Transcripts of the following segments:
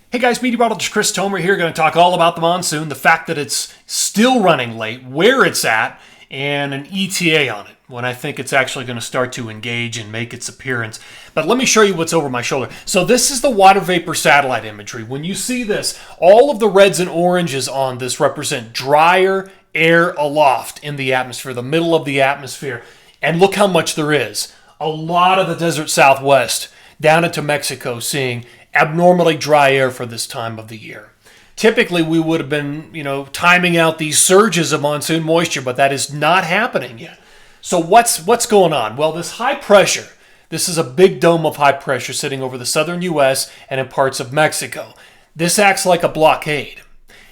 Hey guys, Meteorologist Chris Tomer here, going to talk all about the monsoon, the fact that it's still running late, where it's at, and an ETA on it, when I think it's actually going to start to engage and make its appearance. But let me show you what's over my shoulder. So this is the water vapor satellite imagery. When you see this, all of the reds and oranges on this represent drier air aloft in the atmosphere, the middle of the atmosphere. And look how much there is. A lot of the desert Southwest down into Mexico seeing abnormally dry air for this time of the year. Typically, we would have been, timing out these surges of monsoon moisture, but that is not happening yet. So what's going on? Well, this high pressure, this is a big dome of high pressure sitting over the southern U.S. and in parts of Mexico. This acts like a blockade.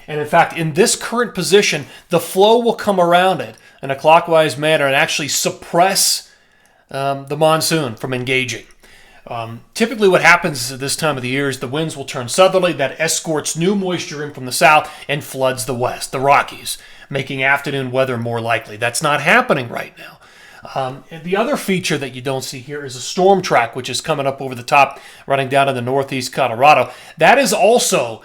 And in fact, in this current position, the flow will come around it in a clockwise manner and actually suppress the monsoon from engaging. Typically what happens at this time of the year is the winds will turn southerly. That escorts new moisture in from the south and floods the west, the Rockies, making afternoon weather more likely. That's not happening right now. And the other feature that you don't see here is a storm track, which is coming up over the top, running down in the northeast Colorado. That is also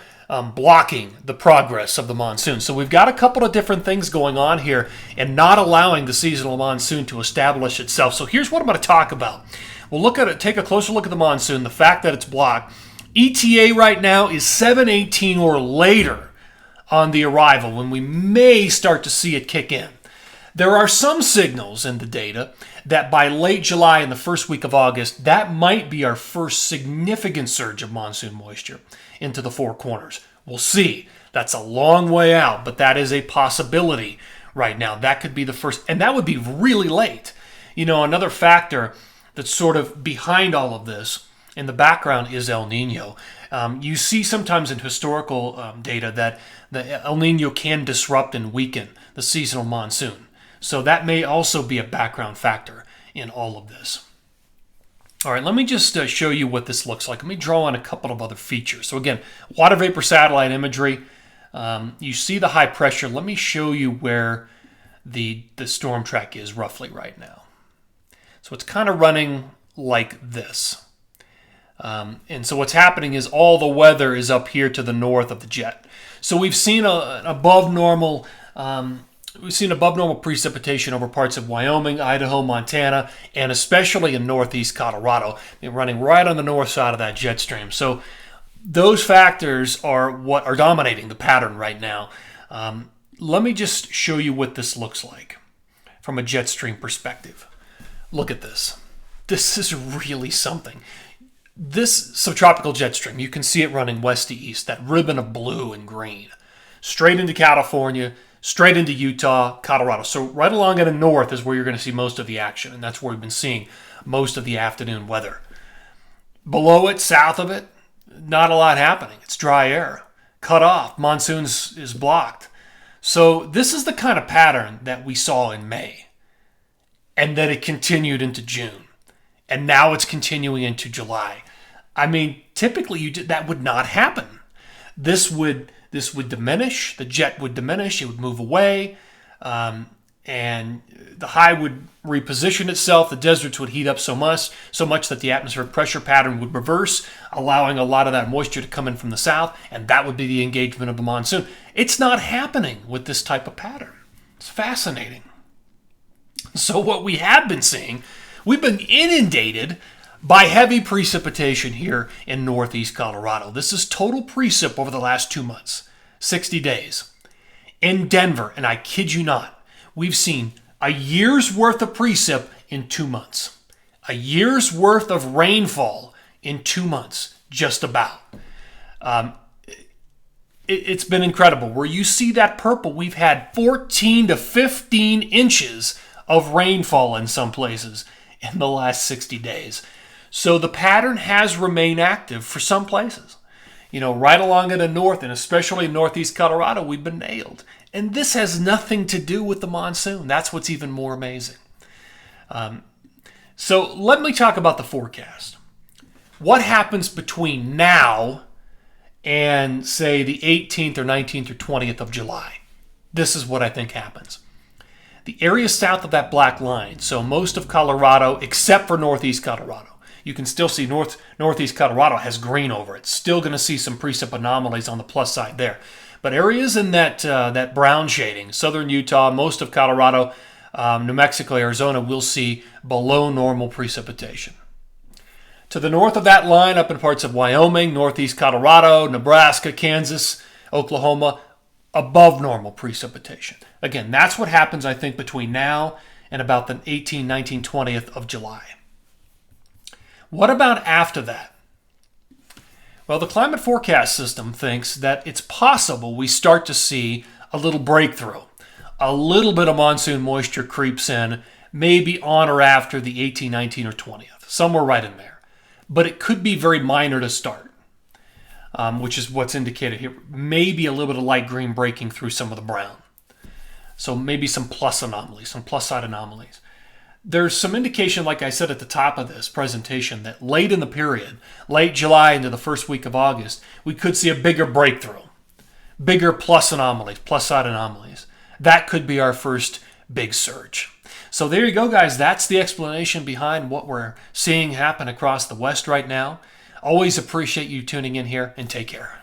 blocking the progress of the monsoon. So we've got a couple of different things going on here and not allowing the seasonal monsoon to establish itself. So here's what I'm going to talk about. We'll look at it, take a closer look at the monsoon, the fact that it's blocked. ETA right now is 7:18 or later on the arrival, when we may start to see it kick in. There are some signals in the data that by late July and the first week of August, that might be our first significant surge of monsoon moisture into the Four Corners. We'll see. That's a long way out, but that is a possibility right now. That could be the first, and that would be really late. Another factor that's sort of behind all of this in the background is El Nino. You see sometimes in historical data that the El Nino can disrupt and weaken the seasonal monsoon. So that may also be a background factor in all of this. All right, let me just show you what this looks like. Let me draw on a couple of other features. So again, water vapor satellite imagery. You see the high pressure. Let me show you where the storm track is roughly right now. So it's kind of running like this. And so what's happening is all the weather is up here to the north of the jet. So we've seen an above normal precipitation over parts of Wyoming, Idaho, Montana, and especially in northeast Colorado. They're running right on the north side of that jet stream. So those factors are what are dominating the pattern right now. Let me just show you what this looks like from a jet stream perspective. Look at this. This is really something. This subtropical jet stream, you can see it running west to east, that ribbon of blue and green, straight into California, straight into Utah, Colorado. So right along in the north is where you're going to see most of the action, and that's where we've been seeing most of the afternoon weather. Below it, south of it, not a lot happening. It's dry air, cut off. Monsoon is blocked. So this is the kind of pattern that we saw in May. And then it continued into June. And now it's continuing into July. I mean, typically that would not happen. This would diminish. The jet would diminish. It would move away. And the high would reposition itself. The deserts would heat up so much that the atmospheric pressure pattern would reverse, allowing a lot of that moisture to come in from the south. And that would be the engagement of the monsoon. It's not happening with this type of pattern. It's fascinating. So what we have been seeing, we've been inundated by heavy precipitation here in northeast Colorado. This is total precip over the last 2 months, 60 days. In Denver, and I kid you not, we've seen a year's worth of precip in 2 months. A year's worth of rainfall in 2 months, just about. It's been incredible. Where you see that purple, we've had 14 to 15 inches of rainfall in some places in the last 60 days. So the pattern has remained active for some places. Right along in the north, and especially in northeast Colorado, we've been nailed. And this has nothing to do with the monsoon. That's what's even more amazing. So let me talk about the forecast. What happens between now and, say, the 18th or 19th or 20th of July? This is what I think happens. The area south of that black line, so most of Colorado, except for northeast Colorado, you can still see northeast Colorado has green over it. Still going to see some precip anomalies on the plus side there. But areas in that brown shading, southern Utah, most of Colorado, New Mexico, Arizona, will see below normal precipitation. To the north of that line, up in parts of Wyoming, northeast Colorado, Nebraska, Kansas, Oklahoma, above normal precipitation. Again, that's what happens, I think, between now and about the 18th, 19th, 20th of July. What about after that? Well, the climate forecast system thinks that it's possible we start to see a little breakthrough. A little bit of monsoon moisture creeps in, maybe on or after the 18th, 19th, or 20th, somewhere right in there. But it could be very minor to start, which is what's indicated here. Maybe a little bit of light green breaking through some of the brown. So maybe some plus anomalies, some plus side anomalies. There's some indication, like I said at the top of this presentation, that late in the period, late July into the first week of August, we could see a bigger breakthrough, bigger plus anomalies, plus side anomalies. That could be our first big surge. So there you go, guys. That's the explanation behind what we're seeing happen across the West right now. Always appreciate you tuning in here, and take care.